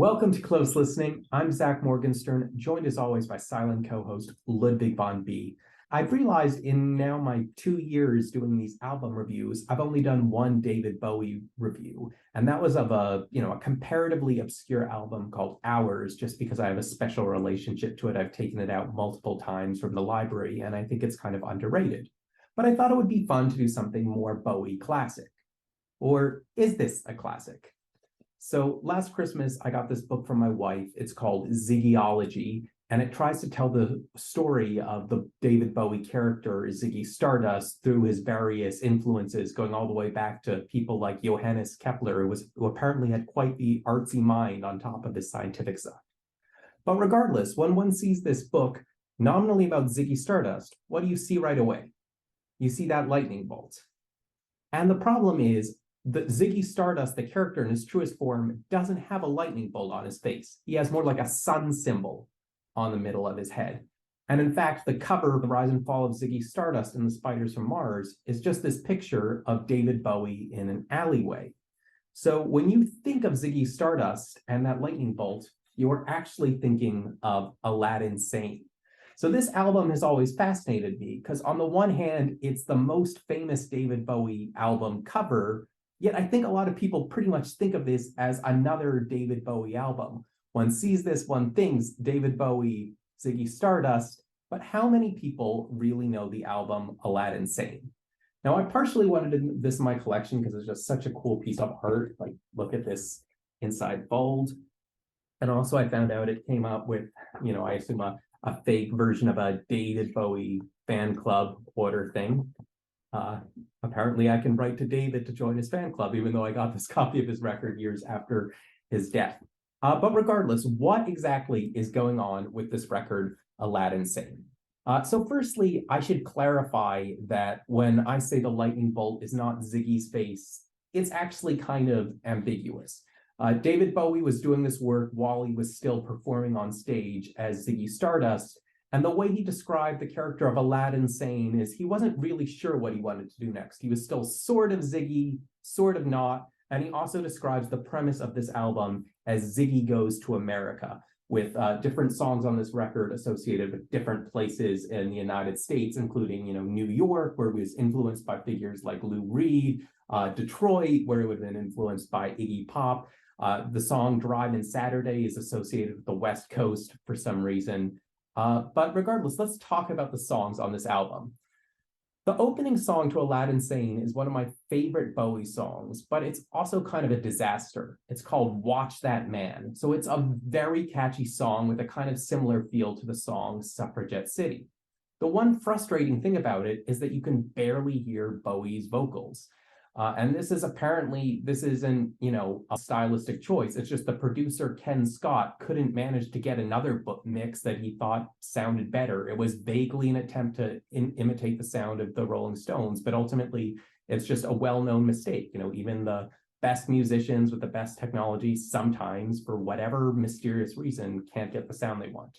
Welcome to Close Listening. I'm Zach Morgenstern, joined as always by silent co-host Ludwig von B. I've realized in now my 2 years doing these album reviews, I've only done one David Bowie review, and that was of a comparatively obscure album called Hours, just because I have a special relationship to it. I've taken it out multiple times from the library, and I think it's kind of underrated. But I thought it would be fun to do something more Bowie classic. Or is this a classic? So last Christmas, I got this book from my wife. It's called Ziggyology, and it tries to tell the story of the David Bowie character, Ziggy Stardust, through his various influences, going all the way back to people like Johannes Kepler, who apparently had quite the artsy mind on top of his scientific side. But regardless, when one sees this book nominally about Ziggy Stardust, what do you see right away? You see that lightning bolt. And the problem is, the Ziggy Stardust, the character in his truest form, doesn't have a lightning bolt on his face. He has more like a sun symbol on the middle of his head. And in fact, the cover of The Rise and Fall of Ziggy Stardust and the Spiders from Mars is just this picture of David Bowie in an alleyway. So when you think of Ziggy Stardust and that lightning bolt, you're actually thinking of Aladdin Sane. So this album has always fascinated me because on the one hand, it's the most famous David Bowie album cover. Yet I think a lot of people pretty much think of this as another David Bowie album. One sees this, one thinks David Bowie, Ziggy Stardust, but how many people really know the album Aladdin Sane? Now, I partially wanted this in my collection because it's just such a cool piece of art. Like, look at this inside fold. And also I found out it came up with, I assume a fake version of a David Bowie fan club order thing. Apparently I can write to David to join his fan club, even though I got this copy of his record years after his death. But regardless, what exactly is going on with this record, Aladdin Sane? So firstly, I should clarify that when I say the lightning bolt is not Ziggy's face, it's actually kind of ambiguous. David Bowie was doing this work while he was still performing on stage as Ziggy Stardust. And the way he described the character of Aladdin Sane is he wasn't really sure what he wanted to do next. He was still sort of Ziggy, sort of not. And he also describes the premise of this album as Ziggy Goes to America, with different songs on this record associated with different places in the United States, including, New York, where he was influenced by figures like Lou Reed, Detroit, where he would have been influenced by Iggy Pop. The song Drivin' Saturday is associated with the West Coast for some reason. But regardless, let's talk about the songs on this album. The opening song to Aladdin Sane is one of my favorite Bowie songs, but it's also kind of a disaster. It's called Watch That Man. So it's a very catchy song with a kind of similar feel to the song Suffragette City. The one frustrating thing about it is that you can barely hear Bowie's vocals. And this isn't, a stylistic choice. It's just the producer, Ken Scott, couldn't manage to get another mix that he thought sounded better. It was vaguely an attempt to imitate the sound of the Rolling Stones, but ultimately it's just a well-known mistake. Even the best musicians with the best technology sometimes, for whatever mysterious reason, can't get the sound they want.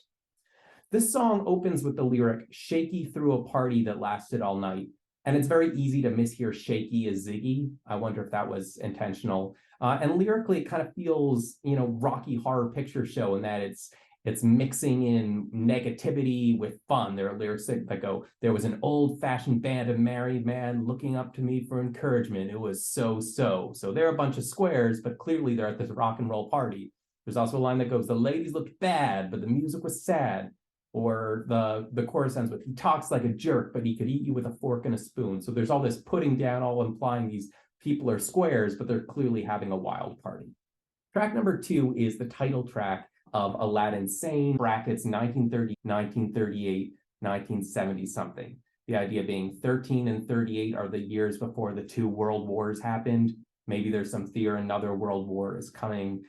This song opens with the lyric, "Shaky through a party that lasted all night." And it's very easy to mishear Shaky as Ziggy. I wonder if that was intentional. And lyrically, it kind of feels, Rocky Horror Picture Show in that it's mixing in negativity with fun. There are lyrics that go, "There was an old-fashioned band of married men looking up to me for encouragement. It was so-so." So they're a bunch of squares, but clearly they're at this rock and roll party. There's also a line that goes, "The ladies looked bad, but the music was sad." Or the chorus ends with, "He talks like a jerk, but he could eat you with a fork and a spoon." So there's all this putting down, all implying these people are squares, but they're clearly having a wild party. Track number 2 is the title track of Aladdin Sane, brackets 1930, 1938, 1970 something. The idea being 13 and 38 are the years before the 2 world wars happened. Maybe there's some fear another world war is coming.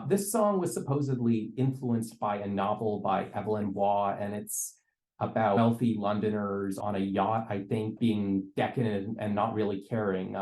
This song was supposedly influenced by a novel by Evelyn Waugh, and it's about wealthy Londoners on a yacht, I think, being decadent and not really caring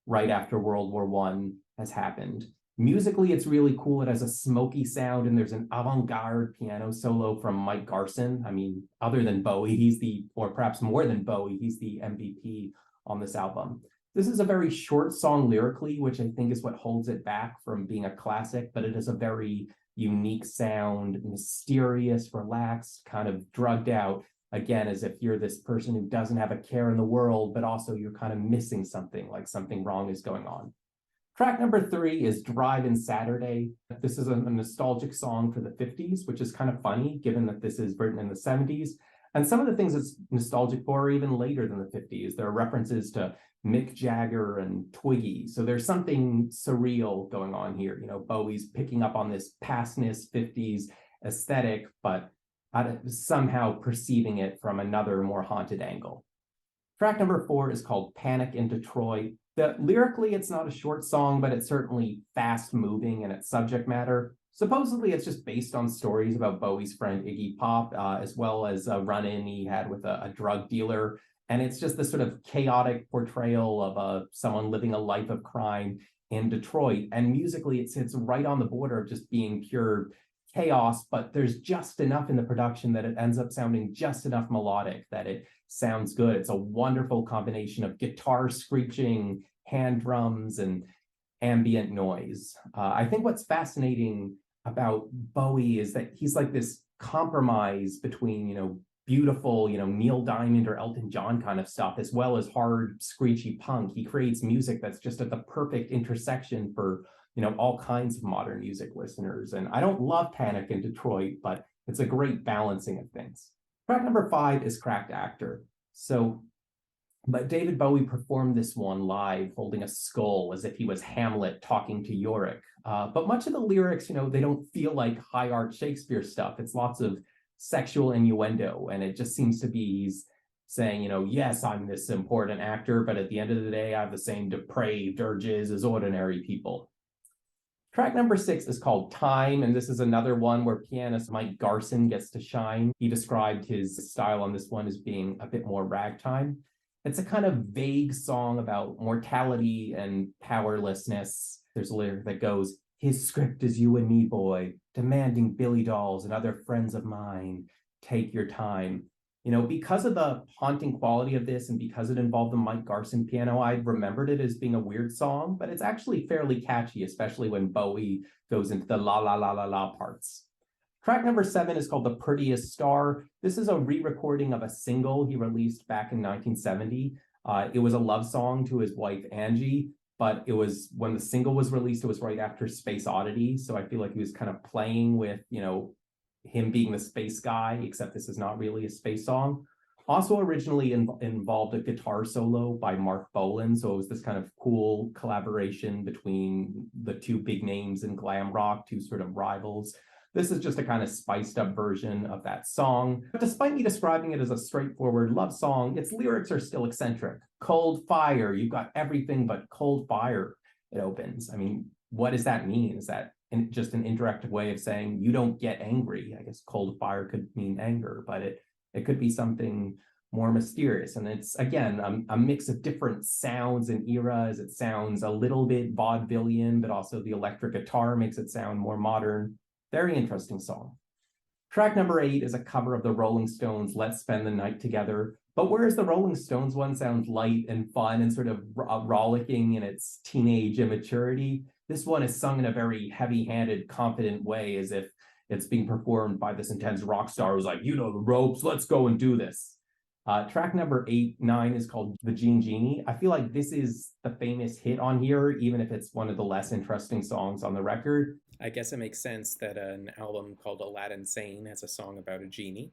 right after World War I has happened. Musically, it's really cool. It has a smoky sound, and there's an avant-garde piano solo from Mike Garson. I mean, other than Bowie, or perhaps more than Bowie, he's the MVP on this album. This is a very short song lyrically, which I think is what holds it back from being a classic, but it is a very unique sound, mysterious, relaxed, kind of drugged out. Again, as if you're this person who doesn't have a care in the world, but also you're kind of missing something, like something wrong is going on. Track number 3 is Drive-In Saturday. This is a nostalgic song for the 50s, which is kind of funny, given that this is written in the 70s. And some of the things it's nostalgic for are even later than the 50s. There are references to Mick Jagger and Twiggy. So there's something surreal going on here. Bowie's picking up on this pastness 50s aesthetic, but somehow perceiving it from another more haunted angle. Track number 4 is called Panic in Detroit. Lyrically, it's not a short song, but it's certainly fast-moving in its subject matter. Supposedly, it's just based on stories about Bowie's friend Iggy Pop, as well as a run-in he had with a drug dealer. And it's just this sort of chaotic portrayal of someone living a life of crime in Detroit. And musically, it sits right on the border of just being pure chaos, but there's just enough in the production that it ends up sounding just enough melodic that it sounds good. It's a wonderful combination of guitar screeching, hand drums, and ambient noise. I think what's fascinating about Bowie is that he's like this compromise between, beautiful, Neil Diamond or Elton John kind of stuff, as well as hard, screechy punk. He creates music that's just at the perfect intersection for all kinds of modern music listeners. And I don't love Panic in Detroit, but it's a great balancing of things. Track number 5 is Cracked Actor. But David Bowie performed this one live, holding a skull as if he was Hamlet talking to Yorick. But much of the lyrics, they don't feel like high art Shakespeare stuff. It's lots of sexual innuendo, and it just seems to be he's saying, yes, I'm this important actor, but at the end of the day, I have the same depraved urges as ordinary people. Track number 6 is called Time, and this is another one where pianist Mike Garson gets to shine. He described his style on this one as being a bit more ragtime. It's a kind of vague song about mortality and powerlessness. There's a lyric that goes, "His script is you and me, boy, demanding Billy dolls and other friends of mine. Take your time." Because of the haunting quality of this and because it involved the Mike Garson piano, I remembered it as being a weird song, but it's actually fairly catchy, especially when Bowie goes into the la la la la la parts. Track number 7 is called The Prettiest Star. This is a re-recording of a single he released back in 1970. It was a love song to his wife, Angie, but it was when the single was released, it was right after Space Oddity. So I feel like he was kind of playing with, him being the space guy, except this is not really a space song. Also originally involved a guitar solo by Mark Bolan. So it was this kind of cool collaboration between the two big names in glam rock, two sort of rivals. This is just a kind of spiced up version of that song. But despite me describing it as a straightforward love song, its lyrics are still eccentric. Cold fire, you've got everything but cold fire, it opens. I mean, what does that mean? Is that just an indirect way of saying you don't get angry? I guess cold fire could mean anger, but it could be something more mysterious. And it's, again, a mix of different sounds and eras. It sounds a little bit vaudevillian, but also the electric guitar makes it sound more modern. Very interesting song. Track number 8 is a cover of the Rolling Stones' Let's Spend the Night Together. But whereas the Rolling Stones one sounds light and fun and sort of rollicking in its teenage immaturity, this one is sung in a very heavy-handed, confident way, as if it's being performed by this intense rock star who's like, you know the ropes, let's go and do this. Track number 9 is called The Jean Genie. I feel like this is the famous hit on here, even if it's one of the less interesting songs on the record. I guess it makes sense that an album called Aladdin Sane has a song about a genie.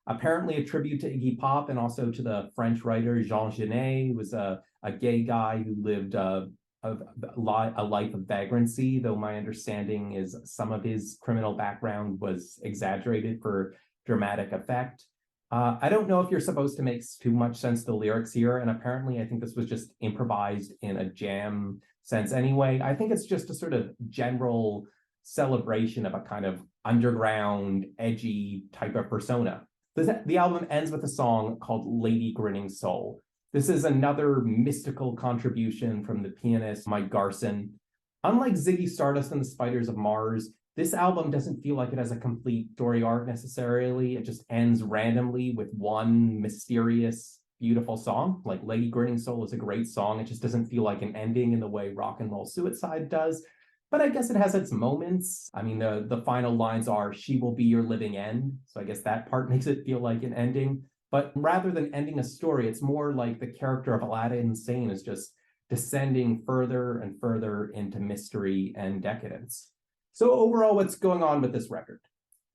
Apparently a tribute to Iggy Pop and also to the French writer Jean Genet, who was a gay guy who lived a life of vagrancy, though my understanding is some of his criminal background was exaggerated for dramatic effect. I don't know if you're supposed to make too much sense of the lyrics here, and apparently I think this was just improvised in a jam sense anyway. I think it's just a sort of general celebration of a kind of underground, edgy type of persona. The album ends with a song called Lady Grinning Soul. This is another mystical contribution from the pianist Mike Garson. Unlike Ziggy Stardust and the Spiders of Mars, this album doesn't feel like it has a complete story arc necessarily. It just ends randomly with one mysterious, beautiful song. Like Lady Grinning Soul is a great song. It just doesn't feel like an ending in the way Rock and Roll Suicide does. but I guess it has its moments. I mean, the final lines are, "She will be your living end." So I guess that part makes it feel like an ending. But rather than ending a story, it's more like the character of Aladdin Sane is just descending further and further into mystery and decadence. So overall, what's going on with this record?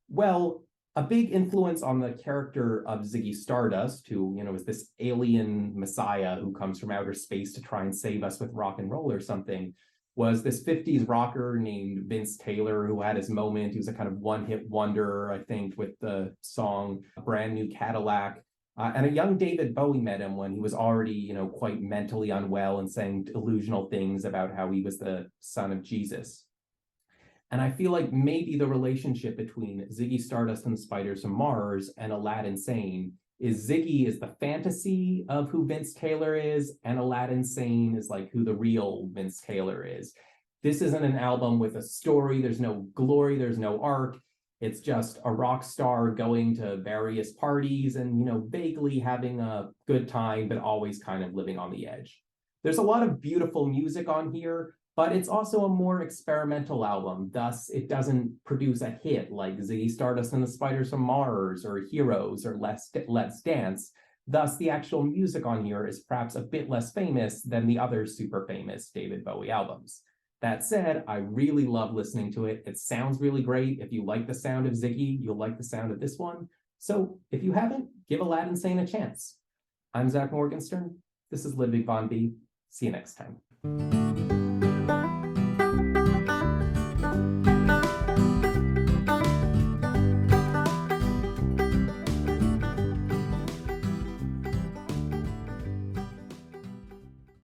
Well, a big influence on the character of Ziggy Stardust, who, is this alien messiah who comes from outer space to try and save us with rock and roll or something, was this 50s rocker named Vince Taylor, who had his moment. He was a kind of one-hit wonder, I think, with the song Brand New Cadillac. And a young David Bowie met him when he was already, quite mentally unwell and saying delusional things about how he was the son of Jesus. And I feel like maybe the relationship between Ziggy Stardust and the Spiders from Mars and Aladdin Sane is Ziggy is the fantasy of who Vince Taylor is, and Aladdin Sane is like who the real Vince Taylor is. This isn't an album with a story. There's no glory. There's no arc. It's just a rock star going to various parties and, vaguely having a good time, but always kind of living on the edge. There's a lot of beautiful music on here, but it's also a more experimental album. Thus, it doesn't produce a hit like Ziggy Stardust and the Spiders from Mars or Heroes or Let's Dance. Thus, the actual music on here is perhaps a bit less famous than the other super famous David Bowie albums. That said, I really love listening to it. It sounds really great. If you like the sound of Ziggy, you'll like the sound of this one. So if you haven't, give Aladdin Sane a chance. I'm Zach Morgenstern. This is Ludwig von B. See you next time.